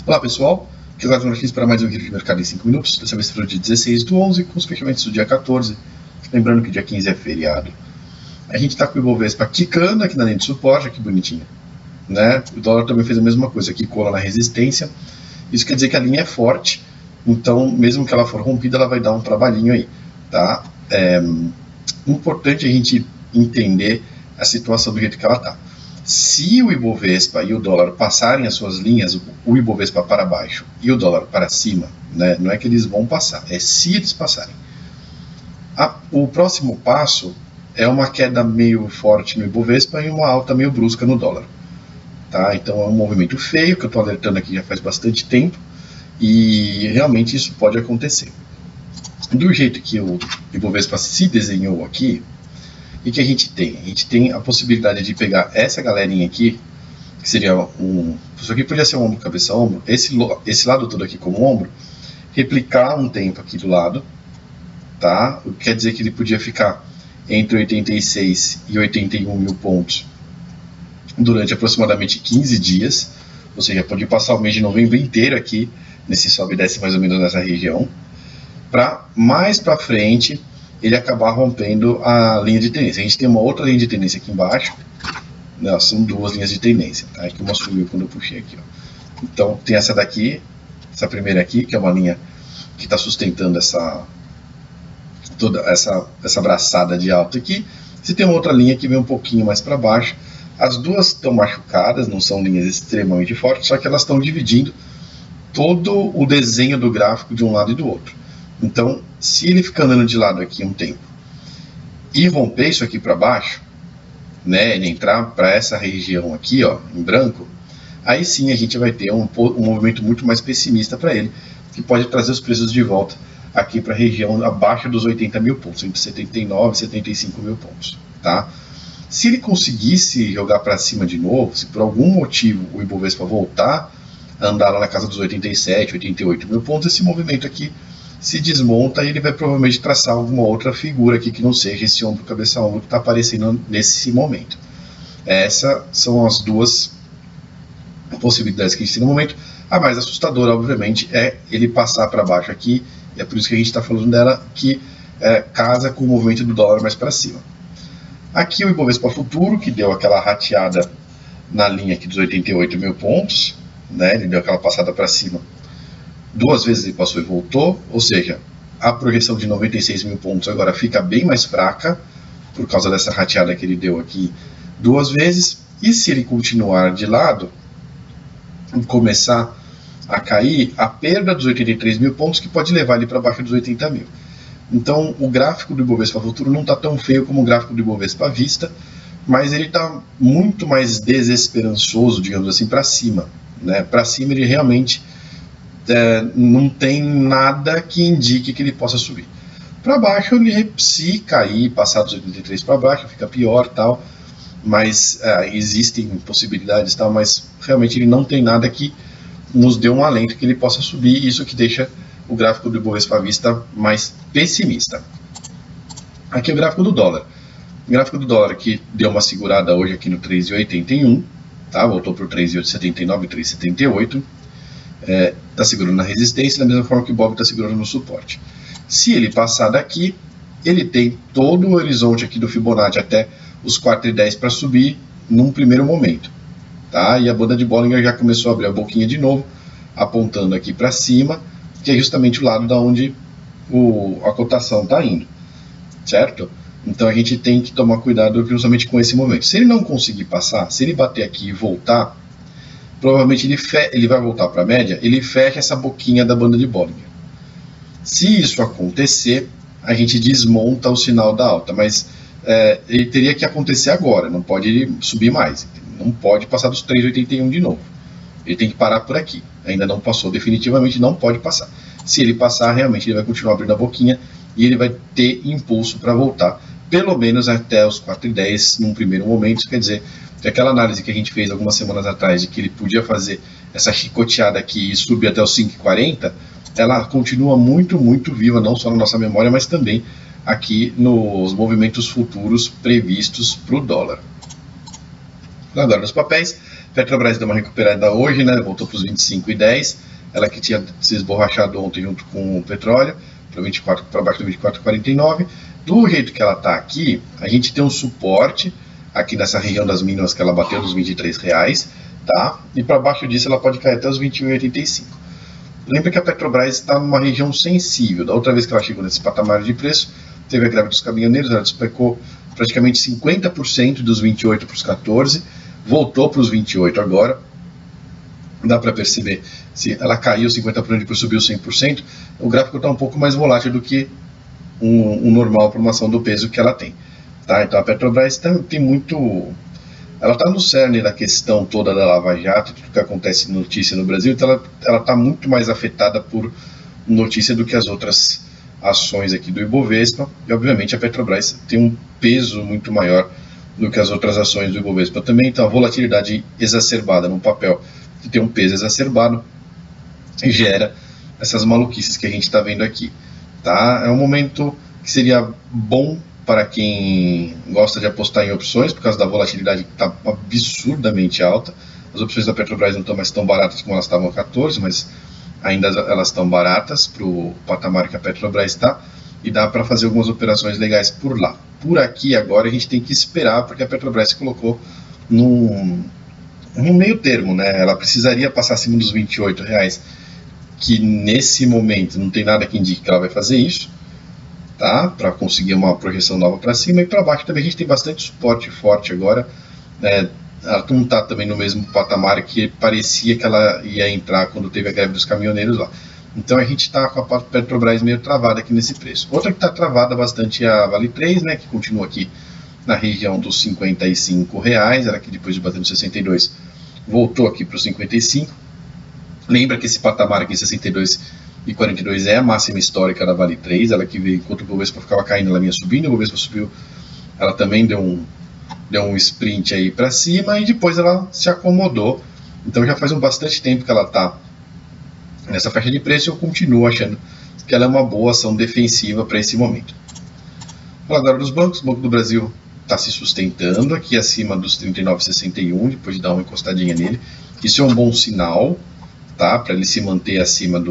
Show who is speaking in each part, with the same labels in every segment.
Speaker 1: Olá pessoal, aqui agora estamos aqui para mais um vídeo de mercado em 5 minutos, dessa vez para o dia 16/11, com os fechamentos do dia 14, lembrando que dia 15 é feriado. A gente está com o Ibovespa quicando aqui na linha de suporte, aqui bonitinho, né? O dólar também fez a mesma coisa, aqui cola na resistência, isso quer dizer que a linha é forte, então mesmo que ela for rompida, ela vai dar um trabalhinho aí, tá? É importante a gente entender a situação do jeito que ela está. Se o Ibovespa e o dólar passarem as suas linhas, o Ibovespa para baixo e o dólar para cima, né, não é que eles vão passar, é se eles passarem. O próximo passo é uma queda meio forte no Ibovespa e uma alta meio brusca no dólar. Tá? Então é um movimento feio que eu estou alertando aqui já faz bastante tempo e realmente isso pode acontecer. Do jeito que o Ibovespa se desenhou aqui, o que a gente tem? A gente tem a possibilidade de pegar essa galerinha aqui, que seria isso aqui podia ser um ombro, cabeça, ombro, esse lado todo aqui como ombro, replicar um tempo aqui do lado, tá? O que quer dizer que ele podia ficar entre 86 e 81 mil pontos durante aproximadamente 15 dias, ou seja, pode passar o mês de novembro inteiro aqui, nesse sobe e desce mais ou menos nessa região, para mais para frente ele acabar rompendo a linha de tendência. A gente tem uma outra linha de tendência aqui embaixo, não, são duas linhas de tendência, tá? Aqui uma subiu quando eu puxei aqui, ó. Então tem essa daqui, essa primeira aqui, que é uma linha que está sustentando toda essa braçada de alta aqui. Você tem uma outra linha que vem um pouquinho mais para baixo. As duas estão machucadas, não são linhas extremamente fortes, só que elas estão dividindo todo o desenho do gráfico de um lado e do outro. Então, se ele ficar andando de lado aqui um tempo e romper isso aqui para baixo, né, ele entrar para essa região aqui, ó, em branco, aí sim a gente vai ter um movimento muito mais pessimista para ele, que pode trazer os preços de volta aqui para a região abaixo dos 80 mil pontos, entre 79 e 75 mil pontos, tá? Se ele conseguisse jogar para cima de novo, se por algum motivo o Ibovespa voltar a andar lá na casa dos 87, 88 mil pontos, esse movimento aqui se desmonta e ele vai provavelmente traçar alguma outra figura aqui que não seja esse ombro, cabeça, ombro que está aparecendo nesse momento. Essas são as duas possibilidades que a gente tem no momento. A mais assustadora, obviamente, é ele passar para baixo aqui, e é por isso que a gente está falando dela, que casa com o movimento do dólar mais para cima. Aqui o Ibovespa futuro, que deu aquela rateada na linha aqui dos 88 mil pontos, né, ele deu aquela passada para cima. Duas vezes ele passou e voltou, ou seja, a projeção de 96 mil pontos agora fica bem mais fraca, por causa dessa rateada que ele deu aqui duas vezes, e se ele continuar de lado e começar a cair, a perda dos 83 mil pontos que pode levar ele para baixo dos 80 mil. Então o gráfico do Ibovespa futuro não está tão feio como o gráfico do Ibovespa à vista, mas ele está muito mais desesperançoso, digamos assim, para cima, né? Para cima ele realmente não tem nada que indique que ele possa subir. Para baixo, ele, se cair, passar dos 83 para baixo, fica pior, tal, mas existem possibilidades, tal, mas realmente ele não tem nada que nos dê um alento que ele possa subir, isso que deixa o gráfico do Ibovespa à vista mais pessimista. Aqui é o gráfico do dólar. O gráfico do dólar que deu uma segurada hoje aqui no 3,81, tá? Voltou para o 3,79, 3,78. Está segurando na resistência, da mesma forma que o Bob está segurando no suporte. Se ele passar daqui, ele tem todo o horizonte aqui do Fibonacci até os 4,10 para subir num primeiro momento. Tá? E a banda de Bollinger já começou a abrir a boquinha de novo, apontando aqui para cima, que é justamente o lado da onde a cotação está indo. Certo? Então a gente tem que tomar cuidado principalmente com esse momento. Se ele não conseguir passar, se ele bater aqui e voltar, provavelmente ele vai voltar para a média, ele fecha essa boquinha da banda de Bollinger. Se isso acontecer, a gente desmonta o sinal da alta, mas ele teria que acontecer agora, não pode subir mais, não pode passar dos 3,81 de novo. Ele tem que parar por aqui, ainda não passou, definitivamente não pode passar. Se ele passar, realmente ele vai continuar abrindo a boquinha e ele vai ter impulso para voltar, pelo menos até os 4,10 num primeiro momento. Isso quer dizer que aquela análise que a gente fez algumas semanas atrás de que ele podia fazer essa chicoteada aqui e subir até os 5,40, ela continua muito, muito viva, não só na nossa memória, mas também aqui nos movimentos futuros previstos para o dólar. Agora nos papéis, Petrobras deu uma recuperada hoje, né? Voltou para os 25,10. Ela que tinha se esborrachado ontem junto com o petróleo, para baixo do 24,49. Do jeito que ela está aqui, a gente tem um suporte aqui nessa região das mínimas que ela bateu dos R$23, tá? E para baixo disso ela pode cair até os 21,85. Lembra que a Petrobras está numa região sensível. Da outra vez que ela chegou nesse patamar de preço, teve a greve dos caminhoneiros, ela despecou praticamente 50% dos 28 para os 14, voltou para os 28 agora. Dá para perceber, se ela caiu 50% e depois subiu 100%, o gráfico está um pouco mais volátil do que um normal para uma ação do peso que ela tem. Tá? Então a Petrobras tem muito... Ela está no cerne da questão toda da Lava Jato, tudo que acontece em notícia no Brasil, então ela está muito mais afetada por notícia do que as outras ações aqui do Ibovespa, e obviamente a Petrobras tem um peso muito maior do que as outras ações do Ibovespa também, então a volatilidade exacerbada num papel que tem um peso exacerbado e gera essas maluquices que a gente está vendo aqui. Tá? É um momento que seria bom para quem gosta de apostar em opções, por causa da volatilidade que está absurdamente alta. As opções da Petrobras não estão mais tão baratas como elas estavam a 14, mas ainda elas estão baratas para o patamar que a Petrobras está, e dá para fazer algumas operações legais por lá. Por aqui agora a gente tem que esperar, porque a Petrobras se colocou num meio termo, né? Ela precisaria passar acima dos R$28, que nesse momento não tem nada que indique que ela vai fazer isso, tá? Para conseguir uma projeção nova para cima, e para baixo também a gente tem bastante suporte forte agora, né? Ela não está também no mesmo patamar que parecia que ela ia entrar quando teve a greve dos caminhoneiros lá. Então a gente está com a Petrobras meio travada aqui nesse preço. Outra que está travada bastante é a Vale 3, né? Que continua aqui na região dos R$55, ela que depois de bater no 62 voltou aqui para os 55. Lembra que esse patamar aqui 62,42 é a máxima histórica da Vale 3, ela que veio, enquanto o Bovespa ficava caindo, ela vinha subindo, o Bovespa subiu, ela também deu um sprint aí para cima e depois ela se acomodou. Então já faz bastante tempo que ela está nessa faixa de preço e eu continuo achando que ela é uma boa ação defensiva para esse momento. Vamos agora dos bancos. O Banco do Brasil está se sustentando aqui acima dos 39,61, depois de dar uma encostadinha nele. Isso é um bom sinal, tá? Para ele se manter acima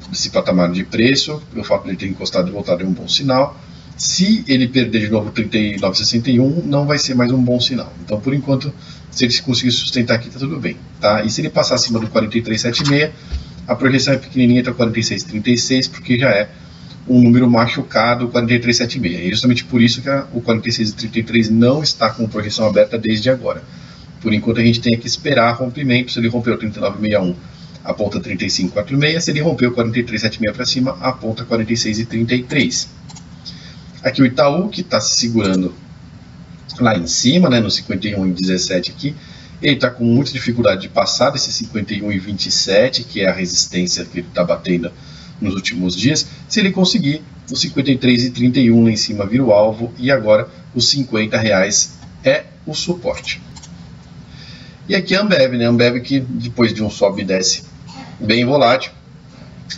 Speaker 1: desse patamar de preço. O fato de ele ter encostado e voltado é um bom sinal. Se ele perder de novo 39,61, não vai ser mais um bom sinal. Então, por enquanto, se ele conseguir sustentar aqui, está tudo bem. Tá? E se ele passar acima do 43,76, a projeção é pequenininha, está 46,36, porque já é um número machucado, 43,76. É justamente por isso que o 46,33 não está com projeção aberta desde agora. Por enquanto, a gente tem que esperar rompimento. Se ele romper o 39,61, aponta 35,46. Se ele romper o 43,76 para cima, aponta 46,33. Aqui o Itaú, que está se segurando lá em cima, né, no 51,17 aqui. Ele está com muita dificuldade de passar desse 51,27, que é a resistência que ele está batendo nos últimos dias. Se ele conseguir, o 53,31 lá em cima vira o alvo, e agora os R$50 é o suporte. E aqui a Ambev, né? A Ambev que depois de um sobe e desce bem volátil,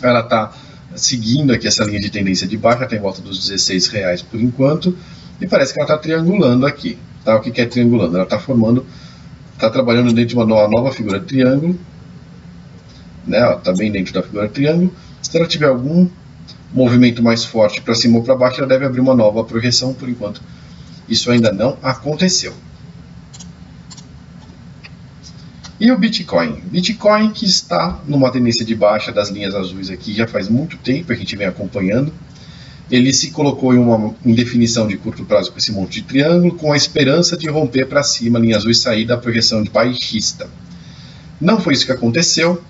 Speaker 1: ela está seguindo aqui essa linha de tendência de baixa, está em volta dos R$16 por enquanto, e parece que ela está triangulando aqui. Tá? O que é triangulando? Ela está trabalhando dentro de uma nova figura de triângulo, né? Está bem dentro da figura de triângulo. Se ela tiver algum movimento mais forte para cima ou para baixo, ela deve abrir uma nova projeção. Por enquanto, isso ainda não aconteceu. E o Bitcoin? Bitcoin que está numa tendência de baixa das linhas azuis aqui já faz muito tempo, a gente vem acompanhando. Ele se colocou em uma indefinição de curto prazo com esse monte de triângulo, com a esperança de romper para cima a linha azul e sair da projeção de baixista. Não foi isso que aconteceu,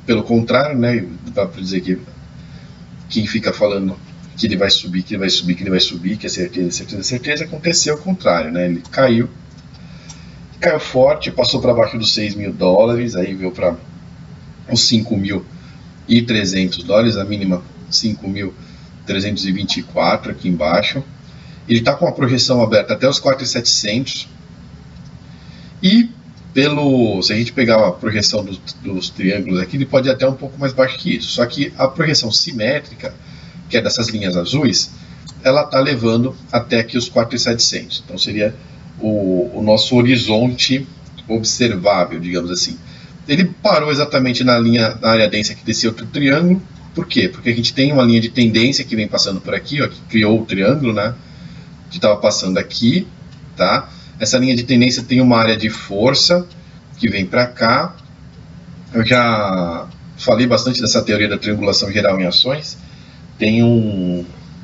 Speaker 1: pelo contrário, né? Dá para dizer que quem fica falando que ele vai subir, que ele vai subir, que ele vai subir, que é certeza, certeza, certeza, aconteceu o contrário, né? Ele caiu forte, passou para baixo dos $6.000, aí veio para os $5.300, a mínima 5.324 aqui embaixo. Ele está com a projeção aberta até os 4.700, e se a gente pegar a projeção dos triângulos aqui, ele pode ir até um pouco mais baixo que isso. Só que a projeção simétrica, que é dessas linhas azuis, ela está levando até aqui os 4.700. Então seria o nosso horizonte observável, digamos assim. Ele parou exatamente na área densa que descia outro triângulo. Por quê? Porque a gente tem uma linha de tendência que vem passando por aqui, ó, que criou o triângulo, né? Que estava passando aqui, tá? Essa linha de tendência tem uma área de força que vem para cá. Eu já falei bastante dessa teoria da triangulação geral em ações. Tem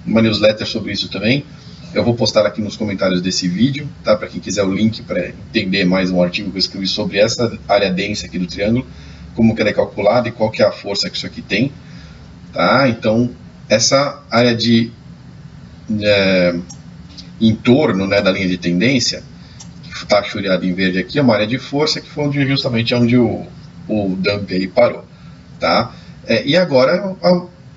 Speaker 1: uma newsletter sobre isso também. Eu vou postar aqui nos comentários desse vídeo, tá? Para quem quiser o link para entender mais um artigo que eu escrevi sobre essa área densa aqui do triângulo, como que ela é calculada e qual que é a força que isso aqui tem, tá? Então, essa área de entorno, né, da linha de tendência, que está chureada em verde aqui, é uma área de força que foi justamente onde o dump aí parou, tá? E agora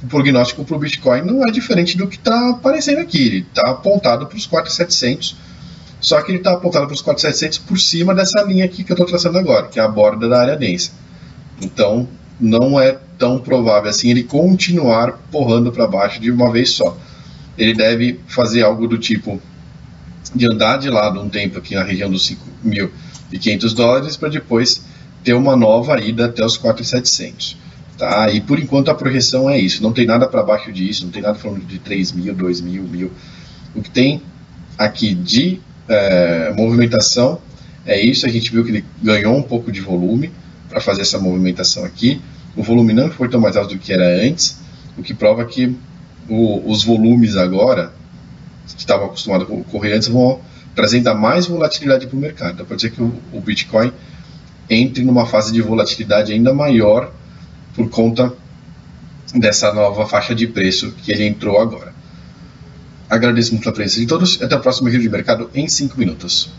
Speaker 1: o prognóstico para o Bitcoin não é diferente do que está aparecendo aqui. Ele está apontado para os 4.700, só que ele está apontado para os 4.700 por cima dessa linha aqui que eu estou traçando agora, que é a borda da área densa. Então, não é tão provável assim ele continuar porrando para baixo de uma vez só. Ele deve fazer algo do tipo de andar de lado um tempo aqui na região dos $5.500 para depois ter uma nova ida até os 4.700. Tá? E por enquanto a projeção é isso, não tem nada para baixo disso, não tem nada falando de 3.000, 2.000, 1.000. O que tem aqui de movimentação é isso. A gente viu que ele ganhou um pouco de volume para fazer essa movimentação aqui. O volume não foi tão mais alto do que era antes, o que prova que os volumes agora, que estavam acostumados a ocorrer antes, vão trazer ainda mais volatilidade para o mercado. Então pode ser que o Bitcoin entre numa fase de volatilidade ainda maior por conta dessa nova faixa de preço que ele entrou agora. Agradeço muito a presença de todos. Até o próximo vídeo de mercado em 5 minutos.